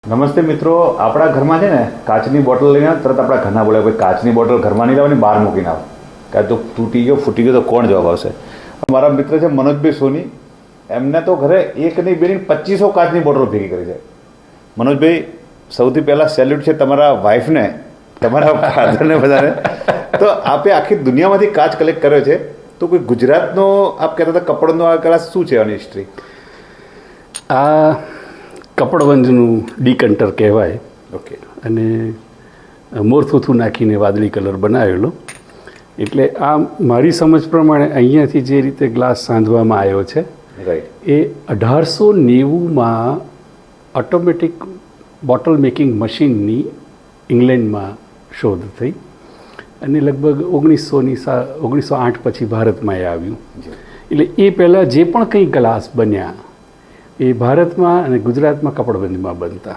નમસ્તે મિત્રો, આપણા ઘરમાં છે ને કાચની બોટલ લઈને તરત આપણા ઘરના બોલે ભાઈ કાચની બોટલ ઘરમાં નહીં લાવવાની, બહાર મૂકીને આવો. કાં તો તૂટી ગયો ફૂટી ગયો તો કોણ જવાબ આવશે? મારા મિત્ર છે મનોજભાઈ સોની, એમને તો ઘરે એક નહીં બે નહીં 2500 કાચની બોટલો ભેગી કરી છે. મનોજભાઈ, સૌથી પહેલાં સેલ્યુટ છે તમારા વાઈફને, તમારા ફાધરને બધાને. તો આપે આખી દુનિયામાંથી કાચ કલેક્ટ કર્યો છે. તો કોઈ ગુજરાતનો આપ કહેતા હતા કપડનો આ કલા શું છે આની હિસ્ટ્રી? આ કપડવંજનું ડીકન્ટર કહેવાય. ઓકે. અને મોરથુથું નાખીને વાદળી કલર બનાવેલો. એટલે આ મારી સમજ પ્રમાણે અહીંયાથી જે રીતે ગ્લાસ સાંધવામાં આવ્યો છે રાઈટ, એ 1890માં ઓટોમેટિક બોટલ મેકિંગ મશીનની ઇંગ્લેન્ડમાં શોધ થઈ અને લગભગ 1908 પછી ભારતમાં એ આવ્યું. એટલે એ પહેલાં જે પણ કંઈ ગ્લાસ બન્યા એ ભારતમાં અને ગુજરાતમાં કપડવંજમાં બનતા.